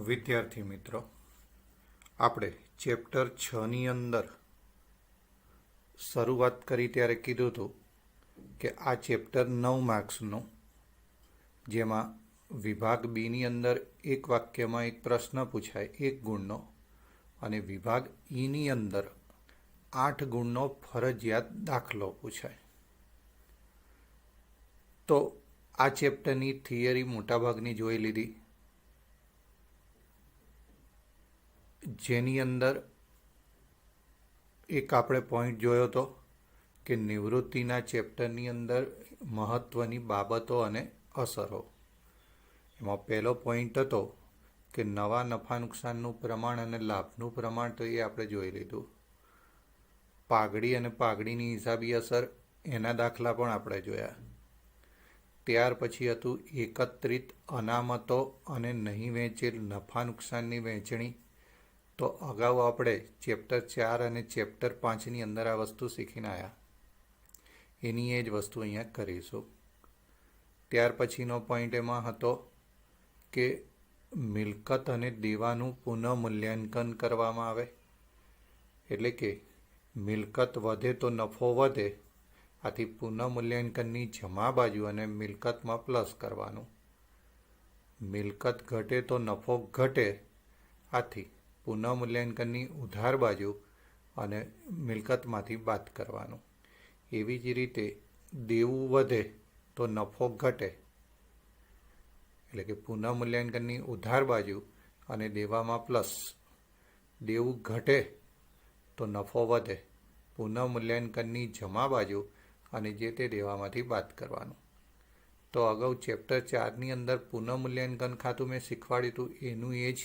વિદ્યાર્થી મિત્રો, આપણે ચેપ્ટર 6ની અંદર શરૂઆત કરી ત્યારે કીધું હતું કે આ ચેપ્ટર 9 માર્ક્સનું, જેમાં વિભાગ બીની અંદર એક વાક્યમાં એક પ્રશ્ન પૂછાય 1 ગુણનો, અને વિભાગ ઈની અંદર 8 ગુણનો ફરજિયાત દાખલો પૂછાય. તો આ ચેપ્ટરની થિયરી મોટાભાગની જોઈ લીધી, જેની અંદર એક આપણે પોઈન્ટ જોયો હતો કે નિવૃત્તિના ચેપ્ટરની અંદર મહત્ત્વની બાબતો અને અસરો. એમાં પહેલો પોઈન્ટ હતો કે નવા નફા નુકસાનનું પ્રમાણ અને લાભનું પ્રમાણ, તો એ આપણે જોઈ લીધું. પાઘડી અને પાઘડીની હિસાબી અસર, એના દાખલા પણ આપણે જોયા. ત્યાર પછી હતું એકત્રિત અનામતો અને નહીં વહેંચેલ નફા નુકસાનની વહેંચણી. તો અગાઉ આપણે ચેપ્ટર 4 અને ચેપ્ટર 5ની અંદર આ વસ્તુ શીખીને આવ્યા, એની એ જ વસ્તુ અહીંયા કરીશું. ત્યાર પછીનો પોઈન્ટ એમાં હતો કે મિલકત અને દેવાનું પુનઃમૂલ્યાંકન કરવામાં આવે, એટલે કે મિલકત વધે તો નફો વધે, આથી પુનઃમૂલ્યાંકનની જમા બાજુ અને મિલકતમાં પ્લસ કરવાનું. મિલકત ઘટે તો નફો ઘટે, આથી પુનઃમૂલ્યાંકનની ઉધાર બાજુ અને મિલકતમાંથી બાદ કરવાનું. એવી જ રીતે દેવું વધે તો નફો ઘટે, એટલે કે પુનઃમૂલ્યાંકનની ઉધાર બાજુ અને દેવામાં પ્લસ. દેવું ઘટે તો નફો વધે, પુનઃમૂલ્યાંકનની જમા બાજુ અને જે તે દેવામાંથી બાદ કરવાનું. તો અગાઉ ચેપ્ટર 4ની અંદર પુનઃમૂલ્યાંકન ખાતું મેં શીખવાડ્યું હતું, એનું એ જ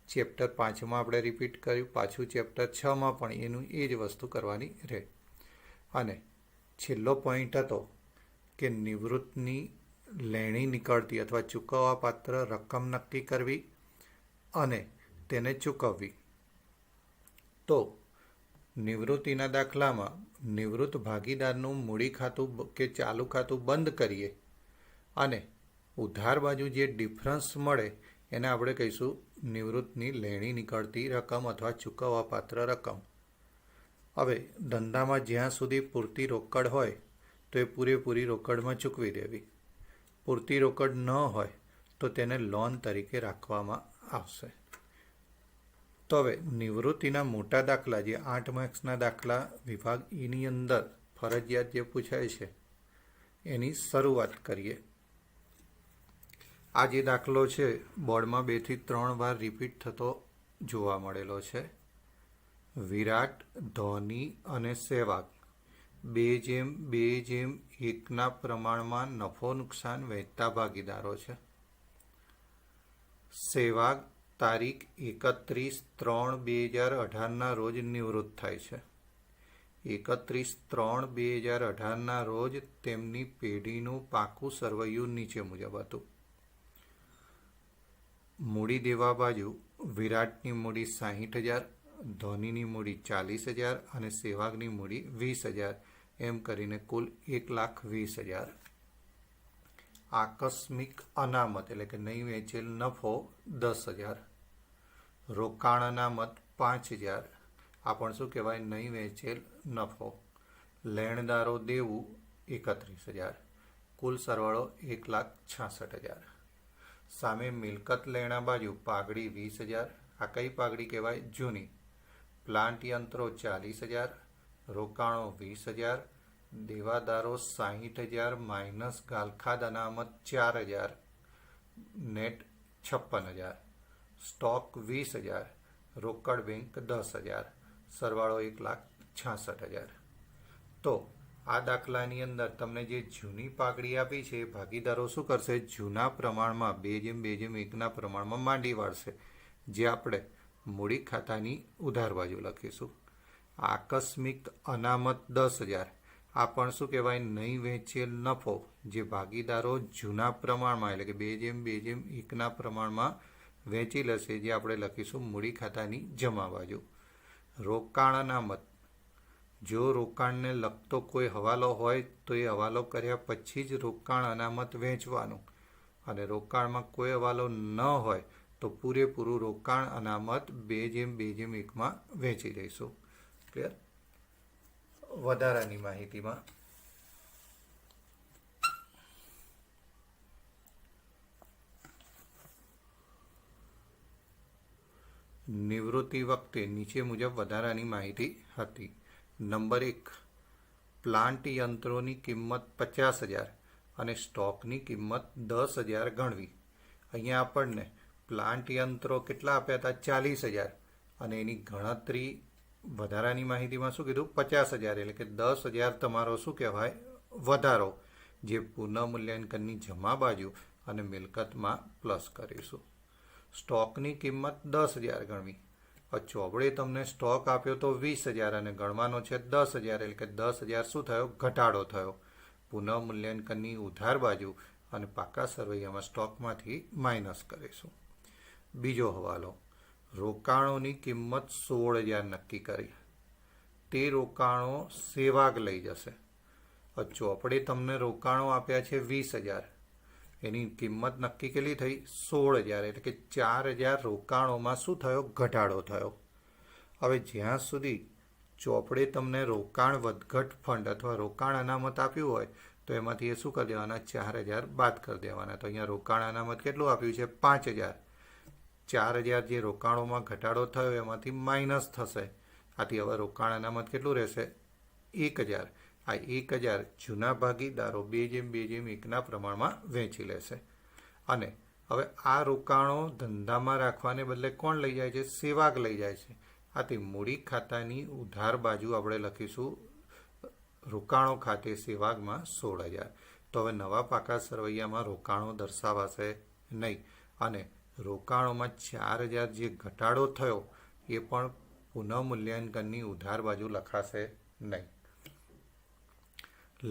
ચેપ્ટર 5માં આપણે રિપીટ કર્યું. પાછું ચેપ્ટર 6માં પણ એનું એ જ વસ્તુ કરવાની રહે. અને છેલ્લો પોઈન્ટ હતો કે નિવૃત્તની લેણી નીકળતી અથવા ચૂકવવા પાત્ર રકમ નક્કી કરવી અને તેને ચૂકવવી. તો નિવૃત્તિના દાખલામાં નિવૃત્ત ભાગીદારનું મૂડી ખાતું કે ચાલુ ખાતું બંધ કરીએ અને ઉધાર બાજુ જે ડિફરન્સ મળે એને આપણે કહીશું નિવૃત્તની લેણી નીકળતી રકમ અથવા ચૂકવવા પાત્ર રકમ. હવે ધંધામાં જ્યાં સુધી પૂરતી રોકડ હોય તો એ પૂરેપૂરી રોકડમાં ચૂકવી દેવી. પૂરતી રોકડ ન હોય તો તેને લોન તરીકે રાખવામાં આવશે. તો હવે નિવૃત્તિના મોટા દાખલા, જે 8 માર્ક્સના દાખલા વિભાગ ઈની અંદર ફરજિયાત જે પૂછાય છે, એની શરૂઆત કરીએ. આ જે દાખલો છે બોર્ડમાં 2 થી 3 વાર રિપીટ થતો જોવા મળેલો છે. વિરાટ, ધોની અને સહેવાગ 2:2:1ના પ્રમાણમાં નફો નુકસાન વહેંચતા ભાગીદારો છે. સહેવાગ તારીખ 31/3/2018ના રોજ નિવૃત્ત થાય છે. 31/3/2018ના રોજ તેમની પેઢીનું પાકું સરવૈયું નીચે મુજબ હતું. મૂડી દેવા બાજુ વિરાટની મૂડી 60,000, ધોનીની મૂડી 40,000 અને સહેવાગની મૂડી 20,000, એમ કરીને કુલ 1,20,000. આકસ્મિક અનામત એટલે કે નહીં વેચેલ નફો 10,000. રોકાણ અનામત 5,000. આ પણ શું કહેવાય? નહીં વેચેલ નફો. લેણદારો દેવું 31,000. કુલ સરવાળો 1,66,000. સામે મિલકત લેણા બાજુ પાઘડી 20,000. આ કઈ પાઘડી કહેવાય? જૂની. પ્લાન્ટ યંત્રો 40,000. રોકાણો 20,000. દેવાદારો 60,000 માઇનસ ગાલખાદ અનામત 4,000, નેટ 56,000. સ્ટોક 20,000. રોકડ બેંક 10,000. સરવાળો 1,66,000. તો આ દાખલાની અંદર તમને જે જૂની પાઘડી આપી છે એ ભાગીદારો શું કરશે? જૂના પ્રમાણમાં 2:2:1ના પ્રમાણમાં માંડી વાળશે, જે આપણે મૂડી ખાતાની ઉધાર બાજુ લખીશું. આકસ્મિક અનામત 10,000. આ પણ શું કહેવાય? નહીં વહેંચેલ નફો, જે ભાગીદારો જૂના પ્રમાણમાં એટલે કે 2:2:1ના પ્રમાણમાં વહેંચી લેશે, જે આપણે લખીશું મૂડી ખાતાની જમા બાજુ. રોકાણ અનામત, જો રોકાણને લગતો કોઈ હવાલો હોય તો એ હવાલો કર્યા પછી જ રોકાણ અનામત વહેંચવાનું, અને રોકાણમાં કોઈ હવાલો ન હોય તો પૂરેપૂરું રોકાણ અનામત 2:2:1 વહેંચી દઈશું. ક્લિયર? વધારાની માહિતીમાં નિવૃત્તિ વખતે નીચે મુજબ વધારાની માહિતી હતી. નંબર 1, પ્લાન્ટ યંત્રોની કિંમત 50,000 અને સ્ટોકની કિંમત 10,000 ગણવી. અહીંયા આપણને પ્લાન્ટ યંત્રો કેટલા આપ્યા હતા? 40,000 અને એની ગણતરી વધારાની માહિતીમાં શું કીધું? 50,000, એટલે કે 10,000 તમારો શું કહેવાય? વધારો, જે પુનઃમૂલ્યાંકનની જમા બાજુ અને મિલકતમાં પ્લસ કરીશું. સ્ટોકની કિંમત 10,000 ગણવી. ચોપડે તમને સ્ટોક આપ્યો તો 20,000 અને ગણવાનો છે 10,000, એટલે કે 10,000 શું થયો? ઘટાડો થયો. પુનઃમૂલ્યાંકનની ઉધાર બાજુ અને પાકા સરવૈયામાં સ્ટોકમાંથી માઇનસ કરીશું. બીજો હવાલો, રોકાણોની કિંમત 16,000 નક્કી કરી. તે રોકાણો સેવાગ લઈ જશે. ચોપડે તમને રોકાણો આપ્યા છે 20,000, એની કિંમત નક્કી કેટલી થઈ? 16,000, એટલે કે 4,000 રોકાણોમાં શું થયો? ઘટાડો થયો. હવે જ્યાં સુધી ચોપડે તમને રોકાણ વધઘટ ફંડ અથવા રોકાણ અનામત આપ્યું હોય તો એમાંથી એ શું કરી દેવાના? 4,000 બાદ કરી દેવાના. તો અહીંયા રોકાણ અનામત કેટલું આપ્યું છે? 5,000. 4,000 જે રોકાણોમાં ઘટાડો થયો એમાંથી માઇનસ થશે. આથી હવે રોકાણ અનામત કેટલું રહેશે? 1,000. આ 1,000 જૂના ભાગીદારો 2:2:1 પ્રમાણમાં વહેંચી લેશે. અને હવે આ રોકાણો ધંધામાં રાખવાને બદલે કોણ લઈ જાય છે? સેવાગ લઈ જાય છે. આથી મૂડી ખાતાની ઉધાર બાજુ આપણે લખીશું રોકાણો ખાતે સેવાગમાં 16,000. તો હવે નવા પાકા સરવૈયામાં રોકાણો દર્શાવાશે નહીં અને રોકાણોમાં 4,000 જે ઘટાડો થયો એ પણ પુનઃમૂલ્યાંકનની ઉધાર બાજુ લખાશે નહીં.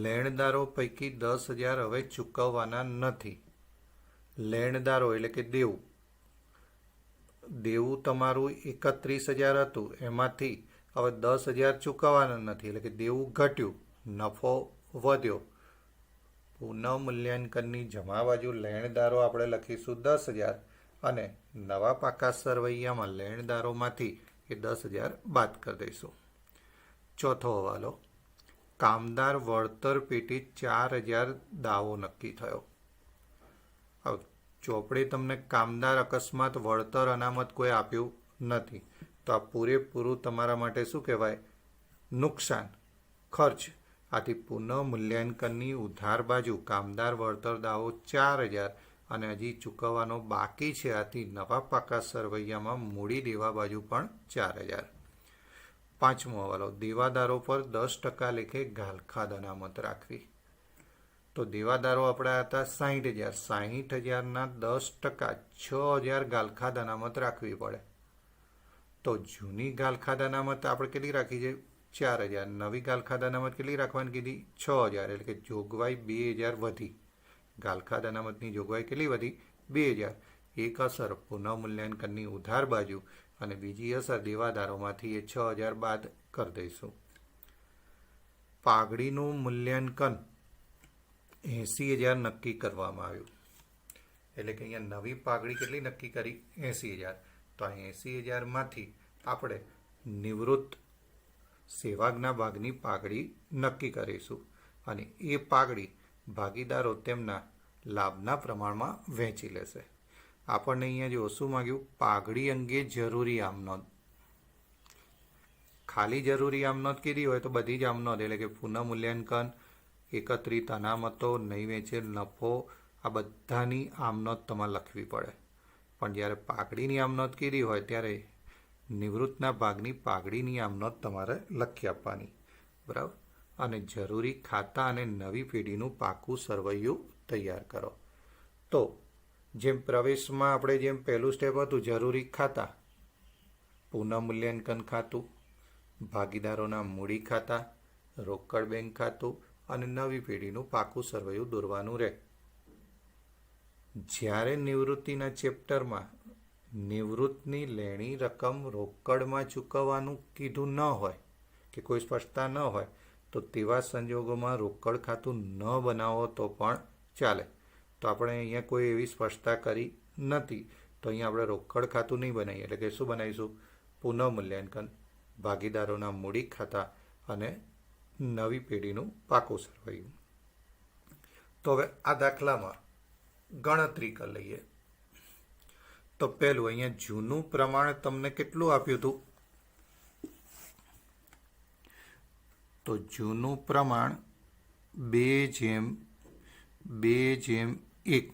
લેણદારો પૈકી 10,000 હવે ચૂકવવાના નથી. લેણદારો એટલે કે દેવું. દેવું તમારું 31,000 હતું, એમાંથી હવે 10,000 ચૂકવવાના નથી, એટલે કે દેવું ઘટ્યું, નફો વધ્યો. પુનઃમૂલ્યાંકનની જમા બાજુ લેણદારો આપણે લખીશું 10,000 અને નવા પાકા સરવૈયામાં લેણદારોમાંથી એ 10,000 બાદ કરી દઈશું. ચોથો હવાલો, કામદાર વળતર પેટી 4,000 દાવો નક્કી થયો. હવે ચોપડે તમને કામદાર અકસ્માત વળતર અનામત કોઈ આપ્યું નથી, તો આ પૂરેપૂરું તમારા માટે શું કહેવાય? નુકસાન, ખર્ચ. આથી પુનઃમૂલ્યાંકનની ઉધાર બાજુ કામદાર વળતર દાવો 4,000 અને હજી ચૂકવવાનો બાકી છે. આથી નવા પાકા સરવૈયામાં મૂડી દેવા બાજુ પણ 4,000. પાંચમો હવાલો, દેવાદારો પર 10% લેખે ગાલખાદ અનામત રાખવી. તો દેવાદારો આપણા હતા 60,000. 60,000ના 10% 6,000 ગાલખાદ અનામત રાખવી પડે. તો જૂની ગાલખાદ અનામત આપણે કેટલી રાખી છે? 4,000. નવી ગાલખાદ અનામત કેટલી રાખવાની કીધી? 6,000. એટલે કે જોગવાઈ 2,000 વધી. ગાલખાદ અનામતની જોગવાઈ કેટલી વધી? 2,000. એક અસર પુનઃમૂલ્યાંકનની ઉધાર બાજુ અને બીજી અસર દેવાદારોમાંથી એ 6,000 બાદ કરી દઈશું. પાઘડીનું મૂલ્યાંકન 80,000 નક્કી કરવામાં આવ્યું. એટલે કે અહીંયા નવી પાઘડી કેટલી નક્કી કરી? 80,000. તો આ 80,000માંથી આપણે નિવૃત્ત સેવાગના ભાગની પાઘડી નક્કી કરીશું અને એ પાઘડી ભાગીદારો તેમના લાભના પ્રમાણમાં વહેંચી લેશે. આપણને અહીંયા જો શું માગ્યું? પાઘડી અંગે જરૂરી આમનોંધ. ખાલી જરૂરી આમનોંધ કીધી હોય તો બધી જ આમનોંધ, એટલે કે પુનઃમૂલ્યાંકન, એકત્રિત અનામતો, નહીં વેચેલ નફો, આ બધાની આમનોંધ તમારે લખવી પડે. પણ જ્યારે પાઘડીની આમનોંધ કીધી હોય ત્યારે નિવૃત્તના ભાગની પાઘડીની આમનોંધ તમારે લખી આપવાની. બરાબર? અને જરૂરી ખાતા અને નવી પેઢીનું પાકું સરવૈયું તૈયાર કરો. તો જેમ પ્રવેશમાં આપણે જેમ પહેલું સ્ટેપ હતું જરૂરી ખાતા, પુનઃમૂલ્યાંકન ખાતું, ભાગીદારોના મૂડી ખાતા, રોકડ બેંક ખાતું અને નવી પેઢીનું પાકું સરવૈયું દોરવાનું રહે. જ્યારે નિવૃત્તિના ચેપ્ટરમાં નિવૃત્તની લેણી રકમ રોકડમાં ચૂકવવાનું કીધું ન હોય કે કોઈ સ્પષ્ટતા ન હોય તો તેવા સંજોગોમાં રોકડ ખાતું ન બનાવો તો પણ ચાલે. તો આપણે અહીંયા કોઈ એવી સ્પષ્ટતા કરી નથી. તો અહીંયા આપણે રોકડ ખાતું નહીં બનાવીએ, એટલે કે શું બનાવીશું? પુનઃમૂલ્યાંકન ભાગીદારોના મૂડી ખાતા અને નવી પેઢીનું પાકું સરવૈયું. તો હવે આ દાખલામાં ગણતરી કરી લઈએ. તો પહેલું અહીંયા જૂનું પ્રમાણ તમને કેટલું આપ્યું હતું? તો જૂનું પ્રમાણ 2:2:1.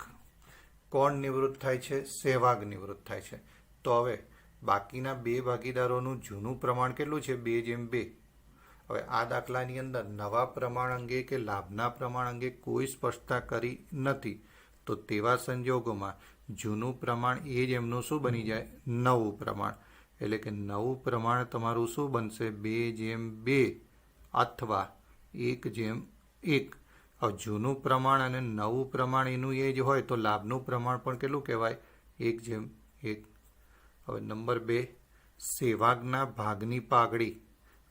કોણ નિવૃત્ત થાય છે? સહેવાગ નિવૃત્ત થાય છે. તો હવે બાકીના બે ભાગીદારોનું જૂનું પ્રમાણ કેટલું છે? 2:2. હવે આ દાખલાની અંદર નવા પ્રમાણ અંગે કે લાભના પ્રમાણ અંગે કોઈ સ્પષ્ટતા કરી નથી. તો તેવા સંજોગોમાં જૂનું પ્રમાણ એ જ એમનું શું બની જાય? નવું પ્રમાણ. એટલે કે નવું પ્રમાણ તમારું શું બનશે? 2:2 અથવા 1:1. હવે જૂનું પ્રમાણ અને નવું પ્રમાણ એનું એ જ હોય તો લાભનું પ્રમાણ પણ કેટલું કહેવાય? 1:1. હવે નંબર 2, સેવાગના ભાગની પાઘડી.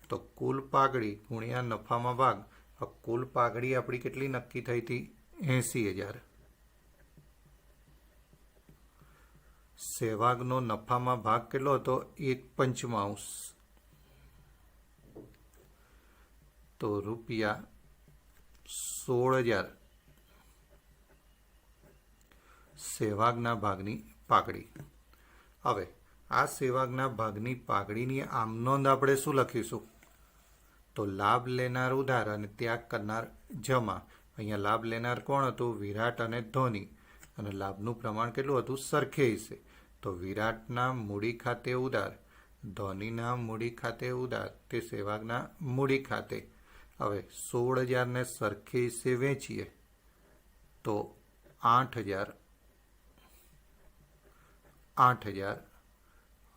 તો કુલ પાઘડી ગુણ્યા નફામાં ભાગ. કુલ પાઘડી આપણી કેટલી નક્કી થઈ હતી? 80,000. સહેવાગનો નફામાં ભાગ કેટલો હતો? 1/5. તો રૂપિયા 16,000 સહેવાગના ભાગની પાઘડી. હવે આ સહેવાગના ભાગની પાઘડીની આમ નોંધ આપણે શું લખીશું? તો લાભ લેનાર ઉધાર અને ત્યાગ કરનાર જમા. અહીંયા લાભ લેનાર કોણ હતું? વિરાટ અને ધોની. અને લાભનું પ્રમાણ કેટલું હતું? સરખે હિસ્સે. તો વિરાટના મૂડી ખાતે ઉધાર, ધોનીના મૂડી ખાતે ઉધાર, તે સહેવાગના મૂડી ખાતે. હવે 16,000 ને સરખે હિસ્સે વેચીએ તો 8,000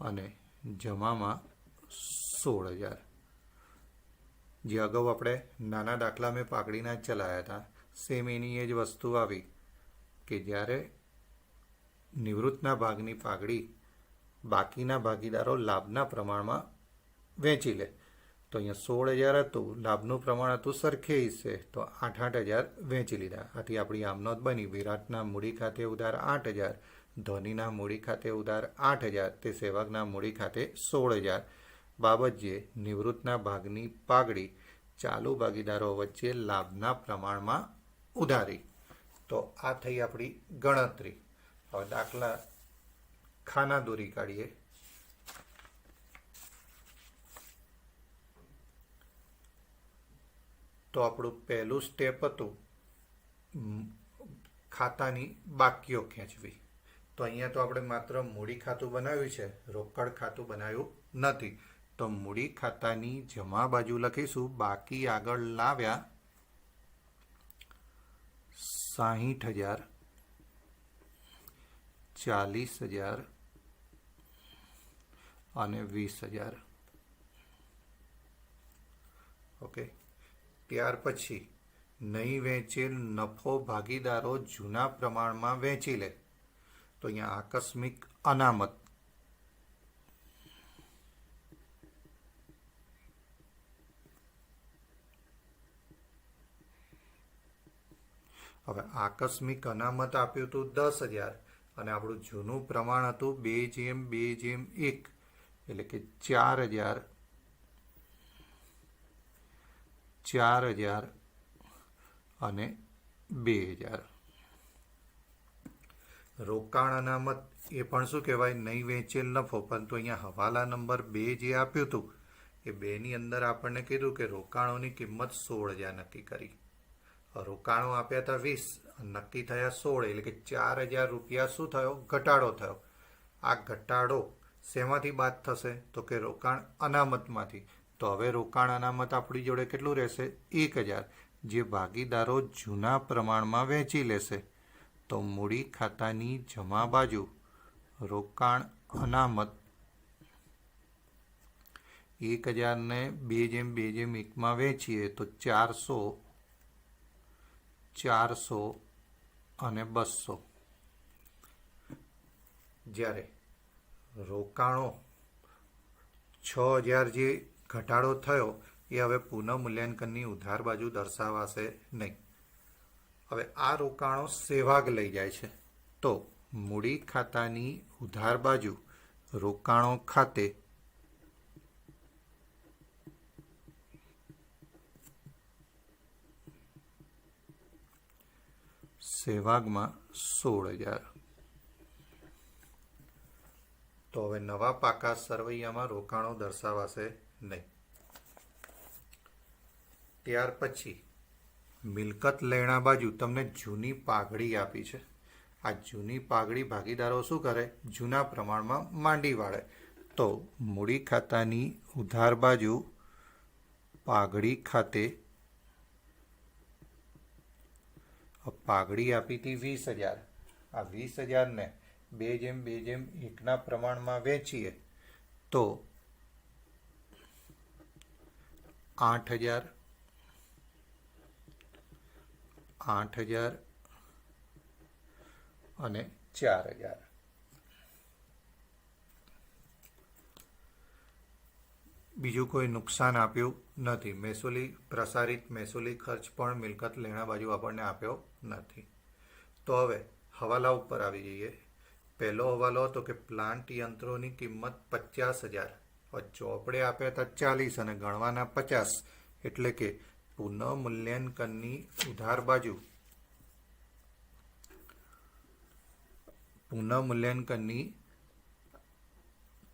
અને જમામાં 16,000. જે અગાઉ આપણે નાના દાખલા મેં પાઘડીના જ ચલાવ્યા હતા, સેમ એની એ જ વસ્તુ આવી કે જ્યારે નિવૃત્તના ભાગની પાઘડી બાકીના ભાગીદારો લાભના પ્રમાણમાં વેચી લે. તો અહીંયા 16,000 હતું, લાભનું પ્રમાણ હતું સરખે હિસ્સે, તો 8,000 વેચી લીધા. આથી આપણી આમ નોંધ બની. વિરાટના મૂડી ખાતે ઉધાર 8,000, ધોનીના મૂડી ખાતે ઉધાર 8,000, તે સહેવાગના મૂડી ખાતે 16,000. બાબત જે નિવૃત્તના ભાગની પાઘડી ચાલુ ભાગીદારો વચ્ચે લાભના પ્રમાણમાં ઉધારી. તો આ થઈ આપણી ગણતરી. હવે દાખલા ખાના દોરી કાઢીએ. તો આપણું પહેલું સ્ટેપ હતું ખાતાની બાકીઓ ખેંચવી. તો અહીંયા તો આપણે માત્ર મૂડી ખાતું બનાવ્યું છે, રોકડ ખાતું બનાવ્યું નથી. તો મૂડી ખાતાની જમા બાજુ લખીશું બાકી આગળ લાવ્યા 60,000, 40,000 અને 20,000. ઓકે. ત્યાર પછી નહીં વેચેલ નફો ભાગીદારો જૂના પ્રમાણમાં વેચી લે. તો અહીંયા આકસ્મિક અનામત. હવે આકસ્મિક અનામત આપ્યું હતું 10,000 અને આપણું જૂનું પ્રમાણ હતું 2:2:1, એટલે કે 4,000 અને 2,000. રોકાણ અનામત એ પણ શું કહેવાય? નહીં વેચેલ નફો. પરંતુ અહીંયા હવાલા નંબર 2 જે આપ્યું હતું એ 2ની અંદર આપણને કીધું કે રોકાણોની કિંમત 16,000 નક્કી કરી. રોકાણો આપ્યા હતા 20, નક્કી થયા 16, એટલે કે 4,000 રૂપિયા શું થયો? ઘટાડો થયો. આ ઘટાડો શેમાંથી બાદ થશે? તો કે રોકાણ અનામતમાંથી. તો હવે રોકાણ અનામત આપણી જોડે કેટલું રહેશે? 1,000, જે ભાગીદારો જૂના પ્રમાણમાં વેચી લેશે. તો મૂડી ખાતાની જમા બાજુ રોકાણ અનામત 1,000 ને 2:2:1 વેચીએ તો 400 અને 200. જ્યારે રોકાણો 6,000 જે ઘટાડો થયો એ હવે પુનઃમૂલ્યાંકનની ઉધાર બાજુ દર્શાવાશે નહીં. હવે આ રોકાણો સહેવાગ લઈ જાય છે. તો મૂડી ખાતાની ઉધાર બાજુ રોકાણો ખાતે સેવાગમાં 16,000. તો હવે નવા પાકા સરવૈયામાં રોકાણો દર્શાવાશે નહીં. ત્યાર પછી મિલકત લેણા બાજુ તમને જૂની પાઘડી આપી છે. આ જૂની પાઘડી ભાગીદારો શું કરે? જૂના પ્રમાણમાં માંડી વાળે. તો મૂડી ખાતાની ઉધાર બાજુ પાઘડી ખાતે પાઘડી આપી હતી 20,000. આ 20,000 ને 2:2:1 પ્રમાણમાં વેચીએ તો 8,000, 8,000 અને 4,000. બીજું કોઈ નુકસાન આપ્યું નથી. પ્રસારિત મહેસૂલી ખર્ચ પણ મિલકત લેણા બાજુ આપણને આપ્યો નથી. તો હવે હવાલા ઉપર આવી જઈએ. પહેલો હવાલો હતો કે પ્લાન્ટ યંત્રોની કિંમત 50,000. ચોપડે આપ્યા હતા 40 અને ગણવાના 50, એટલે કે પુનઃમૂલ્યાંકનની ઉધાર બાજુ પુનઃમૂલ્યાંકનની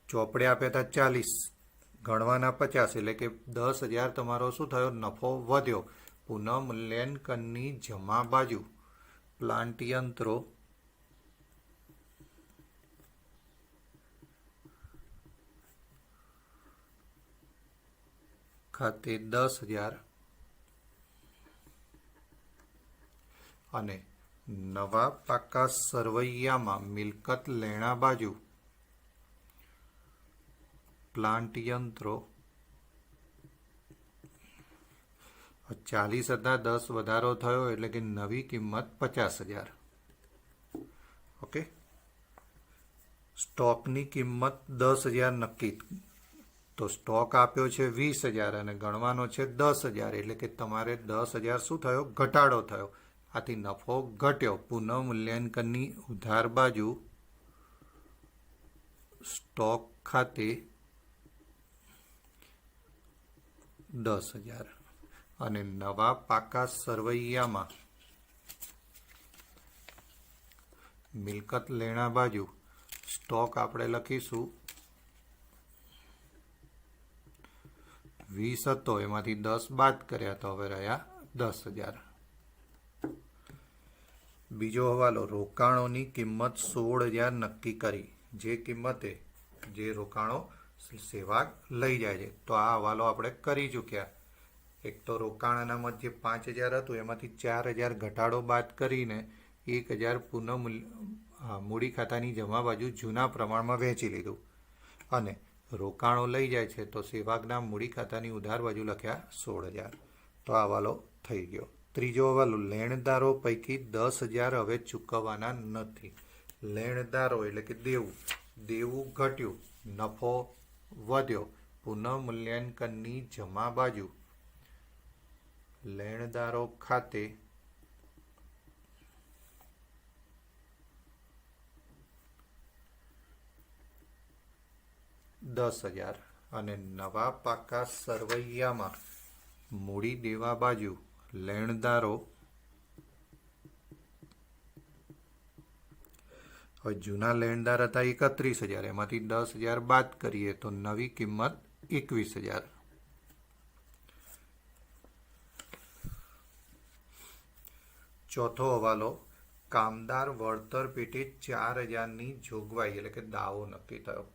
ચોપડે આપ્યા હતા 40, ગણવાના 50, એટલે કે 10,000 તમારો શું થયો? નફો વધ્યો. પુનઃમૂલ્યાંકનની જમા બાજુ પ્લાન્ટ યંત્રો ખાતે 10,000 અને નવા પાકા સરવૈયામાં મિલકત લેણા બાજુ પ્લાન્ટ યંત્રો 40 હતા, 10 વધારો થયો, એટલે કે નવી કિંમત 50,000. ઓકે. સ્ટોકની કિંમત 10,000 નક્કી. તો સ્ટોક આપ્યો છે 20,000 અને ગણવાનો છે 10,000, એટલે કે તમારે 10,000 શું થયો? ઘટાડો થયો. આથી નફો ઘટ્યો. પુનઃમૂલ્યાંકનની ઉધાર બાજુ સ્ટોક ખાતે 10,000 અને નવા પાકા સરવૈયામાં મિલકત લેણા બાજુ સ્ટોક આપણે લખીશું 20 હતો, એમાંથી 10 બાદ કર્યા તો હવે રહ્યા 10,000. બીજો હવાલો, રોકાણોની કિંમત 16,000 નક્કી કરી. જે કિંમતે જે રોકાણો સેવાગ લઈ જાય છે. તો આ હવાલો આપણે કરી ચૂક્યા. એક તો રોકાણ અનામત જે 5,000 હતું એમાંથી 4,000 ઘટાડો બાદ કરીને 1,000 મૂડી ખાતાની જમા બાજુ જૂના પ્રમાણમાં વહેંચી લીધું. અને રોકાણો લઈ જાય છે તો સેવાગના મૂડી ખાતાની ઉધાર બાજુ લખ્યા 16,000. તો આ હવાલો થઈ ગયો. ત્રીજો હવાલો, લેણદારો પૈકી 10,000 હવે ચૂકવવાના નથી. લેણદારો એટલે કે દેવું ઘટ્યું, નફો વધ્યો. પુનઃમૂલ્યાંકનની જમા બાજુ લેણદારો ખાતે 10,000 અને નવા પાકા સરવૈયામાં મૂડી દેવા બાજુ લેણદારો હવે જૂના લેણદાર હતા 31,000, એમાંથી 10,000 બાદ કરીએ તો નવી કિંમત 21,000. ચોથો હવાલો, કામદાર વળતર પેટે 4,000ની જોગવાઈ એટલે કે દાવો નક્કી થયો.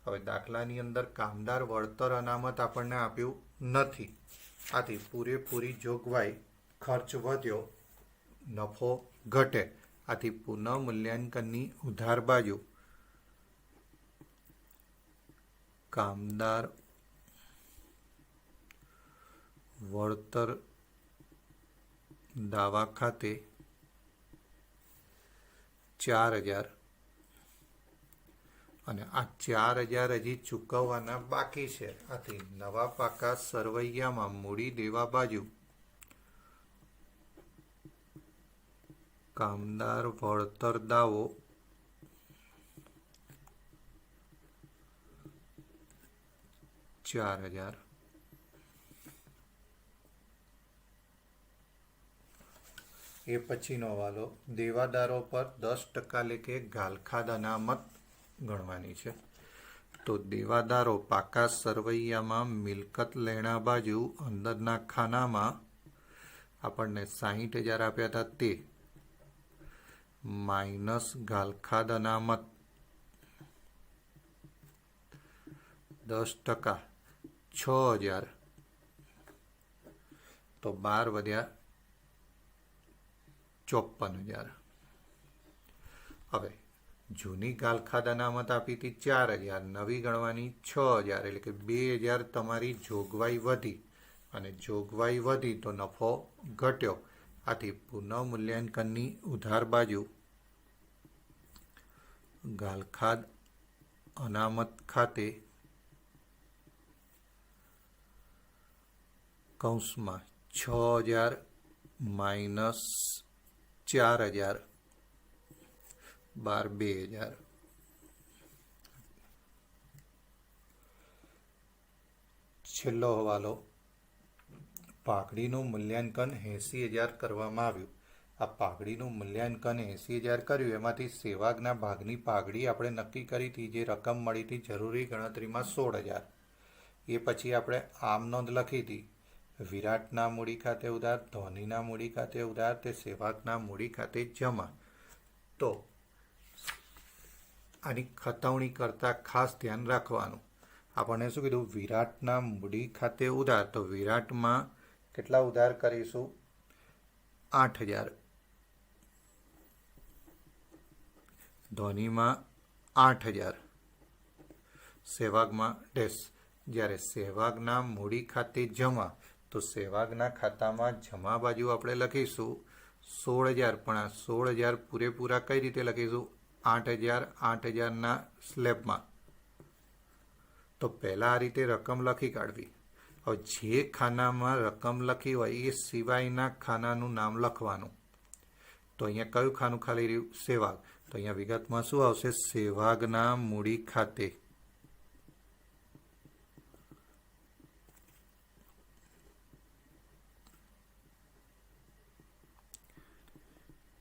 હવે દાખલાની અંદર કામદાર વળતર અનામત આપણને આપ્યું નથી. આથી પૂરેપૂરી જોગવાઈ, ખર્ચ વધ્યો, નફો ઘટે. આથી પુનઃમૂલ્યાંકનની ઉધાર બાજુ કામદાર વળતર દાવા ખાતે 4,000 અને આ 4,000 હજી ચૂકવવાના બાકી છે. આથી નવા પાકા સરવૈયામાં મૂડી દેવા બાજુ કામદાર વળતર દાવો 4000. એ પછીનો હવાલો, દેવાદારો પર 10% લેખે ગાલખાદ અનામત ગણવાની છે. તો દેવાદારો પાકા સરવૈયામાં મિલકત લેણા બાજુ અંદરના ખાનામાં આપણને 60,000 આપ્યા હતા તે માઇનસ ગાલખાદ અનામત 10%, 6,000. તો 12 વધ્યા 54,000. હવે જૂની ગાલખાદ અનામત આપી હતી 4,000, નવી ગણવાની 6,000, એટલે કે 2,000 તમારી જોગવાઈ વધી, અને જોગવાઈ વધી તો નફો ઘટ્યો. આથી પુનઃમૂલ્યાંકનની ઉધાર બાજુ ગાલખાદ અનામત ખાતે કૌંસમાં 6,000 માઇનસ 4,000, 2,000. છેલ્લો હવાલો, પાઘડીનું મૂલ્યાંકન 80,000 કરવામાં આવ્યું. આ પાઘડીનું મૂલ્યાંકન 80,000 કર્યું, એમાંથી સેવાગના ભાગની પાઘડી આપણે નક્કી કરી હતી, જે રકમ મળી હતી જરૂરી ગણતરીમાં 16,000. એ પછી આપણે આમ નોંધ લખી હતી, વિરાટના મૂડી ખાતે ઉધાર, ધોનીના મૂડી ખાતે ઉધાર, તે સેવાગના મૂડી ખાતે જમા. તો આની ખતવણી કરતાં ખાસ ધ્યાન રાખવાનું. આપણને શું કીધું, વિરાટના મૂડી ખાતે ઉધાર, તો વિરાટમાં કેટલા ઉધાર કરીશું, 8,000. ધોનીમાં 8,000, સેવાગમાં ડેશ. જ્યારે સેવાગના મૂડી ખાતે જમા, તો સેવાગના ખાતામાં જમા બાજુ આપણે લખીશું 16,000, પણ આ 16,000 પૂરેપૂરા કઈ રીતે લખીશું, 8,000 8,000ના સ્લેબમાં. તો પહેલાં આ રીતે રકમ લખી કાઢવી. હવે જે ખાનામાં રકમ લખી હોય એ સિવાયના ખાનાનું નામ લખવાનું. તો અહીંયા કયું ખાનું ખાલી રહ્યું, સેવાગ. તો અહીંયા વિગતમાં શું આવશે, સેવાગના મૂડી ખાતે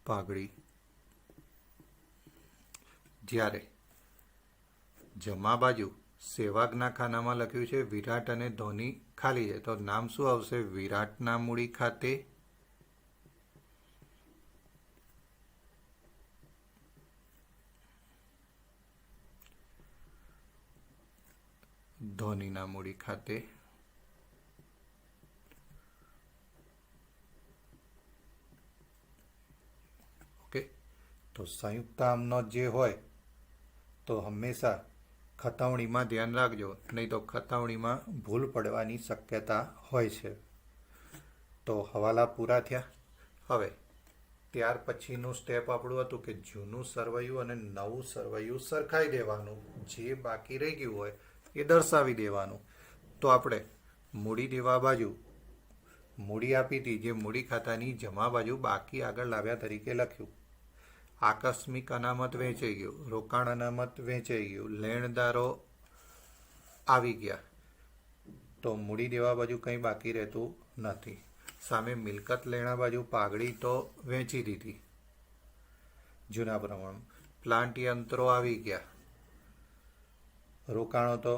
પાઘડી. જ્યારે જમા બાજુ સેવાગના ખાનામાં લખ્યું છે વિરાટ અને ધોની ખાલી છે, તો નામ શું આવશે, વિરાટના મૂડી ખાતે ધોનીના મૂડી ખાતે. ઓકે. તો સંયુક્ત આમનો જે હોય તો હંમેશા ખતવણીમાં ધ્યાન રાખજો, નહીં તો ખતવણીમાં ભૂલ પડવાની શક્યતા હોય છે. તો હવાલા પૂરા થયા. હવે ત્યાર પછીનું સ્ટેપ આપણું હતું કે જૂનું સરવૈયું અને નવું સરવૈયું સરખાઈ દેવાનું, જે બાકી રહી ગયું હોય એ દર્શાવી દેવાનું. તો આપણે મૂડી દેવા બાજુ મૂડી આપી હતી, જે મૂડી ખાતાની જમા બાજુ બાકી આગળ લાવ્યા તરીકે લખ્યું. આકસ્મિક અનામત વેચાઈ ગયું, રોકાણ અનામત વેચાઈ ગયું, લેણદારો આવી ગયા, તો મૂડી દેવા બાજુ કંઈ બાકી રહેતું નથી. સામે મિલકત લેણા બાજુ પાઘડી તો વેચી દીધી જૂના પ્રમાણ, પ્લાન્ટ યંત્રો આવી ગયા, રોકાણો તો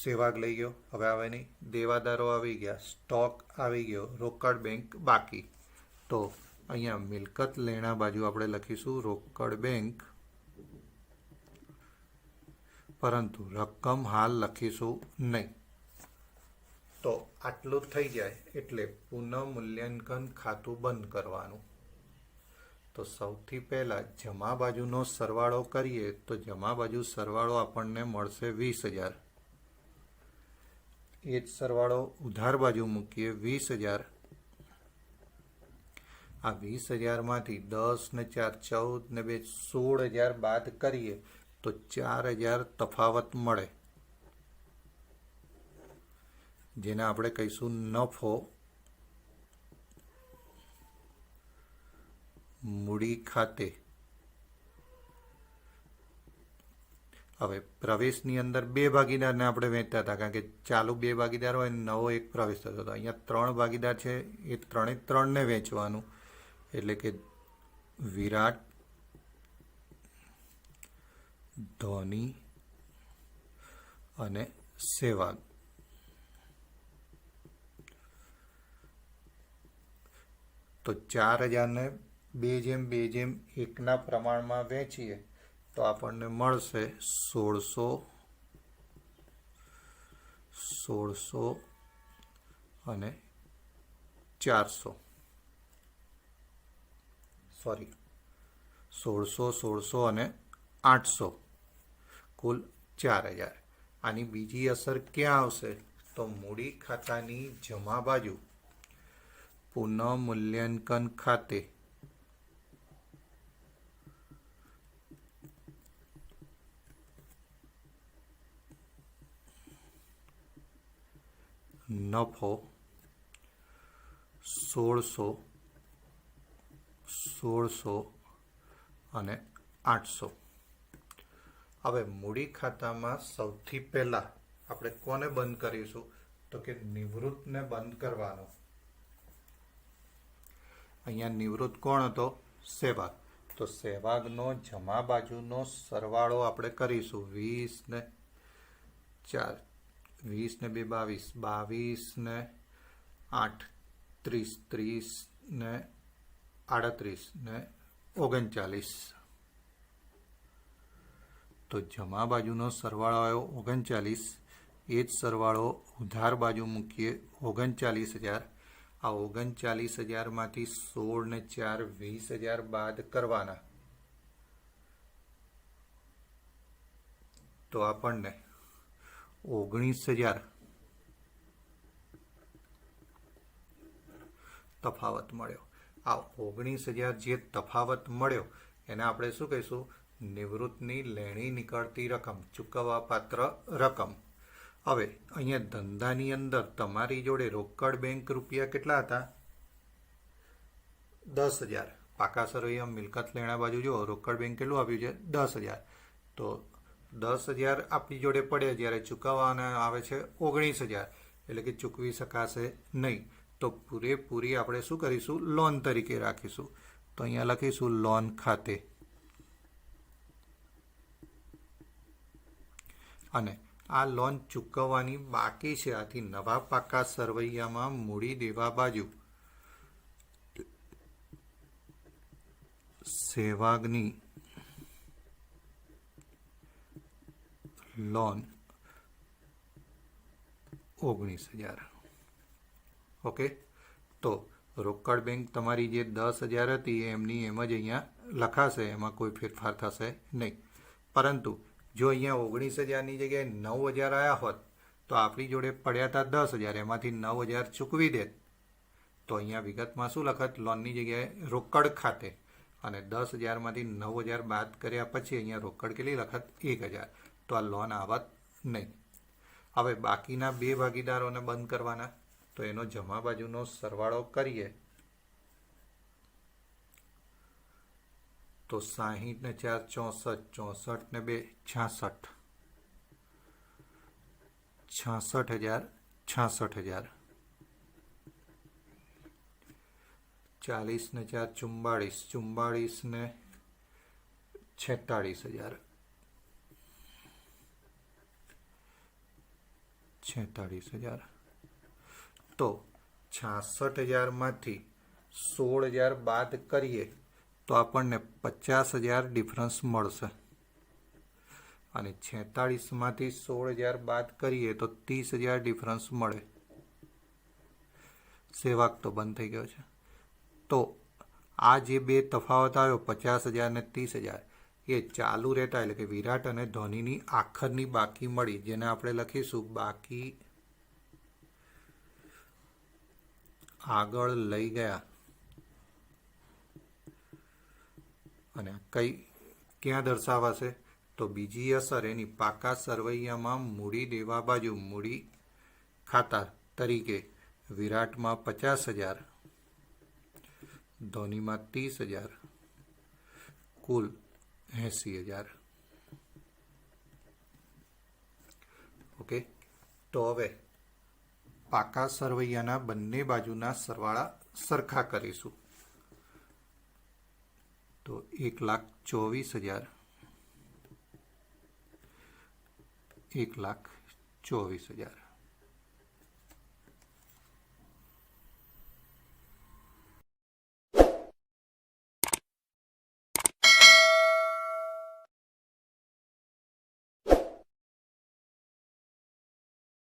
સેવાગ લઈ ગયો, હવે આવે નહીં, દેવાદારો આવી ગયા, સ્ટોક આવી ગયો, રોકડ બેંક બાકી. તો અહીંયા મિલકત લેણા બાજુ આપણે લખીશું રોકડ બેંક, પરંતુ રકમ હાલ લખીશું નહીં. તો આટલું જ થઈ જાય એટલે પુનઃમૂલ્યાંકન ખાતું બંધ કરવાનું. તો સૌથી પહેલાં જમા બાજુનો સરવાળો કરીએ તો જમા બાજુ સરવાળો આપણને મળશે 20,000. એ જ સરવાળો ઉધાર બાજુ મૂકીએ 20,000. આ 20,000માંથી 10 ને 4 14 ને 2 16,000 બાદ કરીએ તો 4,000 તફાવત મળે, જેને આપણે કહીશું નફો મૂડી ખાતે. હવે પ્રવેશની અંદર બે ભાગીદારને આપણે વહેંચતા હતા, કારણ કે ચાલુ બે ભાગીદાર હોય ને નવો એક પ્રવેશ થતો હતો. અહીંયા ત્રણ ભાગીદાર છે, એ ત્રણે ત્રણને વહેંચવાનું, એટલે કે વિરાટ, ધોની અને સહેવાગ. તો 4000ને 2:1 પ્રમાણમાં વહેંચીએ તો આપણને મળશે 1600 અને 400. સોરી, 1600 અને 800, કુલ 4000. આની બીજી અસર ક્યાં આવશે? તો મૂડી ખાતાની જમા બાજુ પુનઃ મૂલ્યાંકન ખાતે નફો 1600 અને 800. હવે મૂડી ખાતામાં સૌથી પહેલા આપણે કોને બંધ કરીશું? તો કે નિવૃત્તને બંધ કરવાનો. અહીંયા નિવૃત્ત કોણ હતો? સહેવાગ. તો સહેવાગનો જમા બાજુનો સરવાળો આપણે કરીશું. 20 ને 4, 20 ને 2 22, 22 ને 8 30, 30 ને 38 ને 39. તો જમા બાજુનો સરવાળો આવ્યો 39. એ જ સરવાળો ઉધાર બાજુ મૂકીએ 39,000. આ 39,000માંથી 16 ને 4 20,000 બાદ કરવાના. તો આપણને 19,000 તફાવત મળ્યો. આ 19,000 જે તફાવત મળ્યો એને આપણે શું કહીશું? નિવૃત્તની લેણી નીકળતી રકમ, ચૂકવવા પાત્ર રકમ. હવે અહીંયા ધંધાની અંદર તમારી જોડે રોકડ બેંક રૂપિયા કેટલા હતા? 10,000. પાકા સરવૈયા મિલકત લેણા બાજુ જો રોકડ બેંક કેટલું આપ્યું છે? 10,000. તો 10,000 આપણી જોડે પડે જ્યારે ચૂકવવાના આવે છે 19,000, એટલે કે ચૂકવી શકાશે નહીં. તો પૂરેપૂરી આપણે શું કરીશું? લોન તરીકે રાખીશું. તો અહીંયા લખીશું લોન ખાતે. અને આ લોન ચૂકવવાની બાકી છે. આથી નવા પાકા સરવૈયામાં મૂડી દેવા બાજુ સહેવાગની લોન 19,000. ઓકે. તો રોકડ બેંક તમારી જે 10,000 હતી એમની એમ જ અહીંયા લખાશે, એમાં કોઈ ફેરફાર થશે નહીં. પરંતુ જો અહીંયા 19,000ની જગ્યાએ 9,000 આવ્યા હોત તો આપણી જોડે પડ્યા હતા 10,000, એમાંથી 9,000 ચૂકવી દેત તો અહીંયા વિગતમાં શું લખત? લોનની જગ્યાએ રોકડ ખાતે. અને 10,000માંથી 9,000 બાદ કર્યા પછી અહીંયા રોકડ કેટલી લખત? 1,000. તો આ લોન આવત નહીં. હવે બાકીના બે ભાગીદારોને બંધ કરવાના. તો એનો જમા બાજુનો સરવાળો કરીએ તો 60 ને 4 64, 64 ને 2 66, 66,000 66,000. 40 ને 4 44, 44 ને 46,000, 46,000. તો 66,000માંથી 16,000 બાદ કરીએ તો આપણને 50,000 ડિફરન્સ મળશે. અને 46માંથી 16,000 બાદ કરીએ તો 30,000 ડિફરન્સ મળે. સહેવાગ તો બંધ થઈ ગયો છે. તો આ જે બે તફાવત આવ્યો 50,000 ને 30,000 એ ચાલુ રહેતા, એટલે કે વિરાટ અને ધોનીની આખરની બાકી મળી, જેને આપણે લખીશું બાકી આગળ લઈ ગયા. અને ક્યાં દર્શાવાશે? તો બીજી અસર એની પાકા સરવૈયામાં મૂડી દેવા બાજુ મૂડી ખાતા તરીકે વિરાટમાં 50,000, ધોનીમાં 30,000, કુલ 80,000. ઓકે, તો હવે પાકા સરવૈયાના બંને બાજુના સરવાળા સરખા કરીશું. તો 1,24,000 1,24,000